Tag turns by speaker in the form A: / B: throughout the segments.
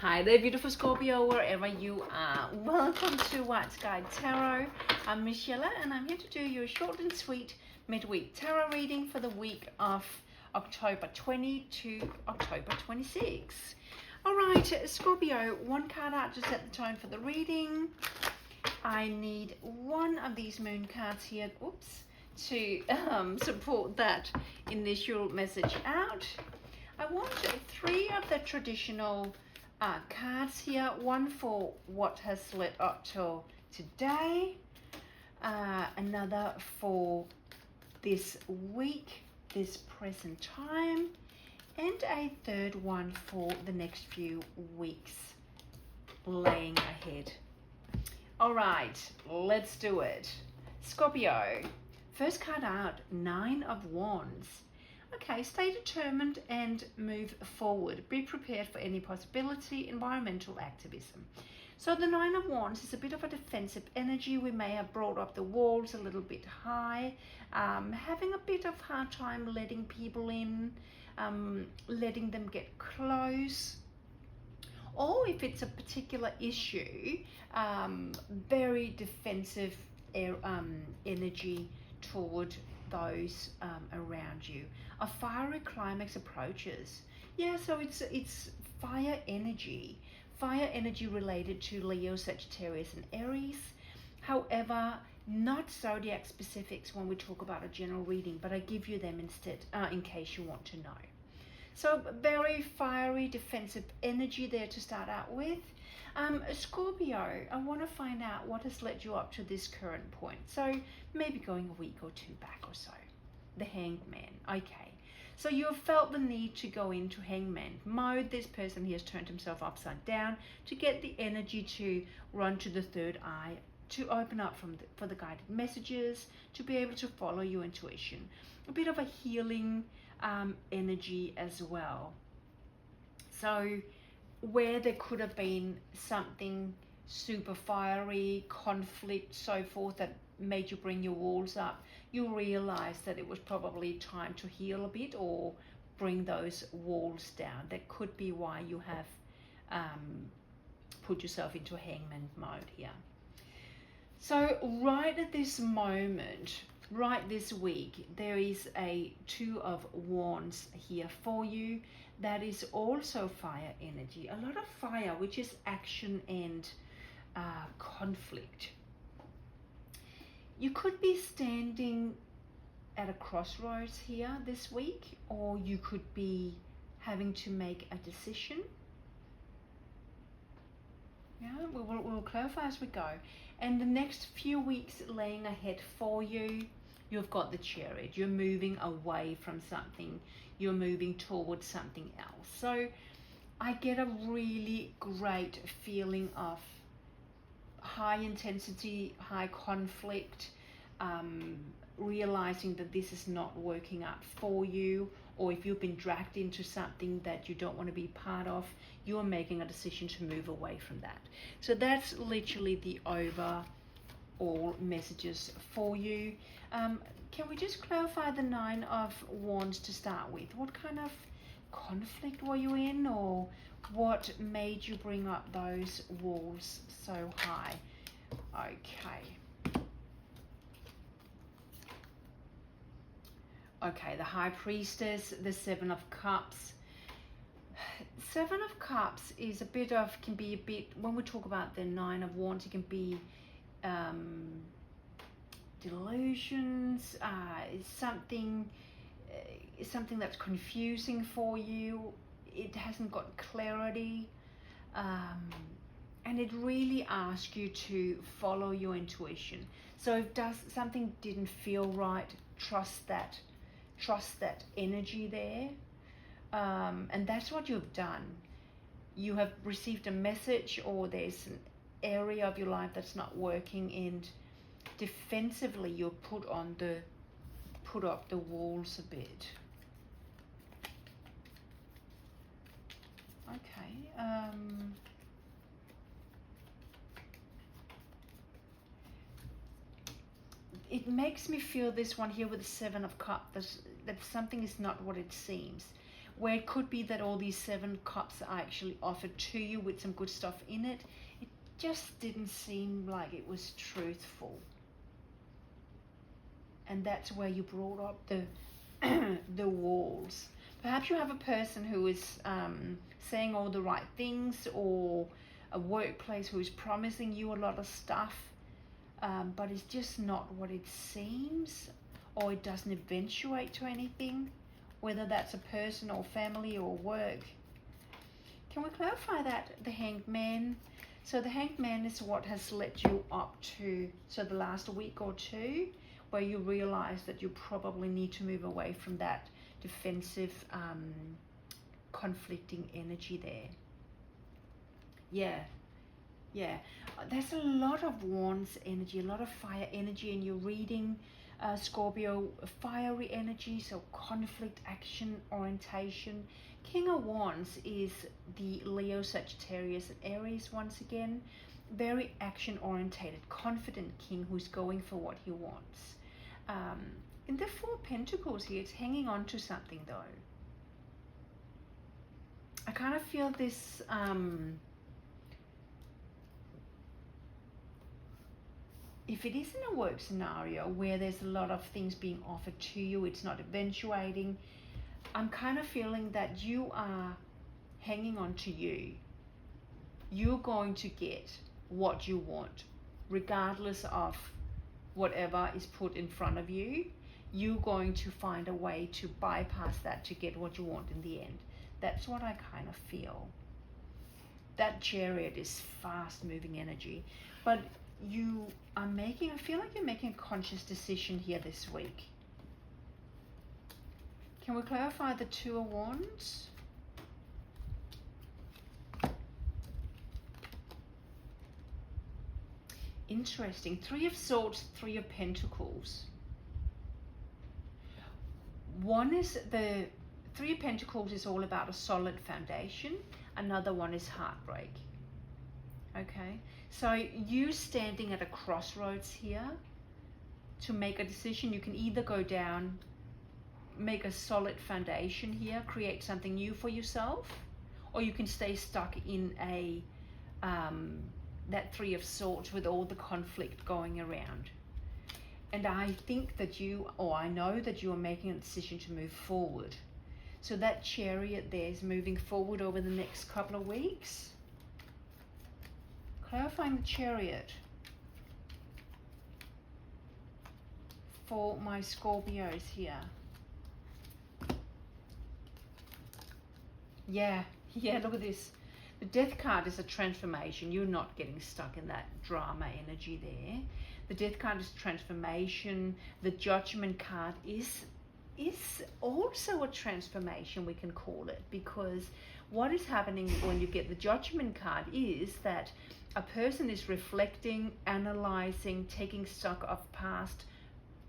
A: Hi there, beautiful Scorpio, wherever you are. Welcome to White Sky Tarot. I'm Michelle, and I'm here to do your short and sweet midweek tarot reading for the week of October 20 to October 26. All right, Scorpio, one card out to set the tone for the reading. I need one of these moon cards here, to support that initial message out. I want three of the traditional cards here, one for what has led up till today, another for this week, this present time, and a third one for the next few weeks laying ahead. All right, let's do it. Scorpio, first card out, Nine of Wands. Okay, stay determined and move forward. Be prepared for any possibility, environmental activism. So the Nine of Wands is a bit of a defensive energy. We may have brought up the walls a little bit high, having a bit of hard time letting people in, letting them get close. Or if it's a particular issue, very defensive energy toward those around you. A fiery climax approaches. Yeah, so it's fire energy related to Leo, Sagittarius, and Aries. However, not zodiac specifics when we talk about a general reading, but I give you them instead in case you want to know. So very fiery defensive energy there to start out with. Scorpio, I want to find out what has led you up to this current point. So maybe going a week or two back or so. The Hanged Man. Okay. So you have felt the need to go into hangman mode. This person here has turned himself upside down to get the energy to run to the third eye, to open up for the guided messages, to be able to follow your intuition. A bit of a healing energy as well. So where there could have been something super fiery, conflict, so forth, that made you bring your walls up, you realize that it was probably time to heal a bit or bring those walls down. That could be why you have put yourself into hangman mode here. So right at this moment, right this week, there is a Two of Wands here for you. That is also fire energy. A lot of fire, which is action and conflict. You could be standing at a crossroads here this week, or you could be having to make a decision. Yeah, we'll clarify as we go. And the next few weeks laying ahead for you, you've got the Chariot. You're moving away from something. You're moving towards something else. So I get a really great feeling of high intensity, high conflict, realizing that this is not working out for you, or if you've been dragged into something that you don't want to be part of, you're making a decision to move away from that. So that's literally the overall messages for you. Can we just clarify the Nine of Wands to start with? What kind of conflict were you in, or what made you bring up those walls so high? Okay, the High Priestess, the Seven of Cups. Seven of Cups is can be a bit, when we talk about the Nine of Wands, it can be delusions, something that's confusing for you. It hasn't got clarity, and it really asks you to follow your intuition. So if something didn't feel right, trust that energy there, and that's what you've done. You have received a message, or there's an area of your life that's not working, and defensively you're put up the walls a bit. Okay. It makes me feel, this one here with the Seven of Cups, that something is not what it seems. where it could be that all these 7 cups are actually offered to you with some good stuff in it. It just didn't seem like it was truthful. And that's where you brought up the walls. Perhaps you have a person who is saying all the right things, or a workplace who is promising you a lot of stuff, but it's just not what it seems, or it doesn't eventuate to anything, whether that's a person or family or work. Can we clarify that? The Hanged Man. So the Hanged Man is what has led you up to, so the last week or two, where you realize that you probably need to move away from that defensive, conflicting energy there. Yeah, there's a lot of Wands energy, a lot of fire energy in your reading, Scorpio. Fiery energy, so conflict, action, orientation. King of Wands is the Leo, Sagittarius, and Aries once again. Very action orientated, confident king who's going for what he wants. In the 4 Pentacles here, it's hanging on to something though. I kind of feel this if it isn't a work scenario where there's a lot of things being offered to you, it's not eventuating, I'm kind of feeling that you are hanging on to you. You're going to get what you want, regardless of whatever is put in front of you. You're going to find a way to bypass that to get what you want in the end. That's what I kind of feel. That Chariot is fast moving energy, but you are making, I feel like you're making a conscious decision here this week. Can we clarify the 2 of Wands? Interesting. 3 of Swords, 3 of Pentacles. One is the 3 of Pentacles is all about a solid foundation. Another one is heartbreak. Okay, so you standing at a crossroads here to make a decision. You can either go down, make a solid foundation here, create something new for yourself, or you can stay stuck in a that 3 of Swords with all the conflict going around. And I think that you, or I know that you are making a decision to move forward. So that Chariot there is moving forward over the next couple of weeks. Clarifying the Chariot for my Scorpios here. Yeah, look at this. The Death card is a transformation. You're not getting stuck in that drama energy there. The Death card is transformation. The Judgment card is also a transformation, we can call it, because what is happening when you get the Judgment card is that a person is reflecting, analyzing, taking stock of past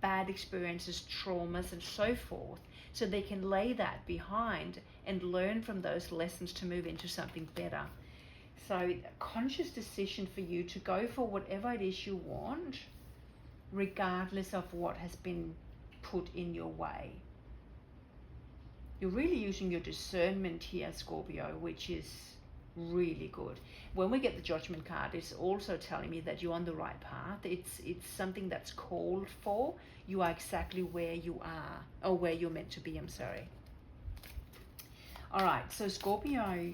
A: bad experiences, traumas, and so forth, so they can lay that behind and learn from those lessons to move into something better. So a conscious decision for you to go for whatever it is you want, regardless of what has been put in your way. You're really using your discernment here, Scorpio, which is really good. When we get the Judgment card, it's also telling me that you're on the right path. It's something that's called for. You are exactly where you are, or where you're meant to be, I'm sorry. All right, so Scorpio,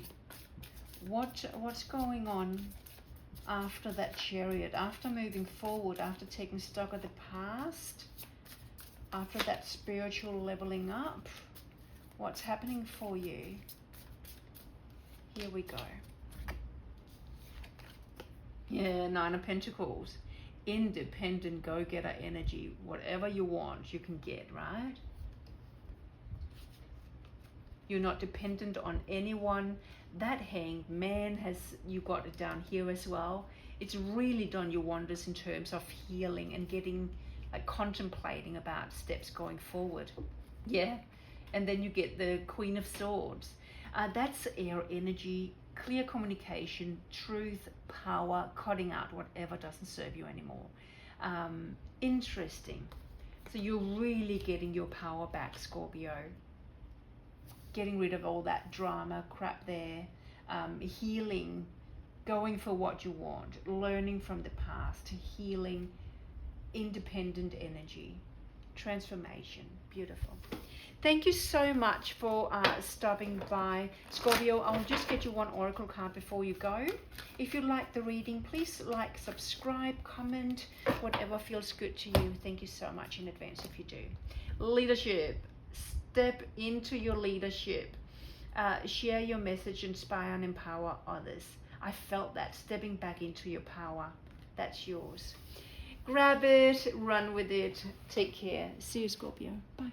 A: what's going on after that Chariot, after moving forward, after taking stock of the past, after that spiritual leveling up? What's happening for you? Here we go. Yeah, 9 of Pentacles. Independent, go-getter energy. Whatever you want, you can get, right? You're not dependent on anyone. That Hanged Man has, you got it down here as well. It's really done you wonders in terms of healing and getting, like, contemplating about steps going forward. Yeah. And then you get the Queen of Swords. That's air energy, clear communication, truth, power, cutting out whatever doesn't serve you anymore. Interesting. So you're really getting your power back, Scorpio. getting rid of all that drama crap there, healing, going for what you want, learning from the past, healing, independent energy, transformation. Beautiful. Thank you so much for stopping by, Scorpio. I'll just get you one oracle card before you go. If you like the reading, please like, subscribe, comment, whatever feels good to you. Thank you so much in advance if you do. Leadership. Step into your leadership. Share your message, inspire and empower others. I felt that, stepping back into your power. That's yours. Grab it, run with it. Take care. See you, Scorpio. Bye.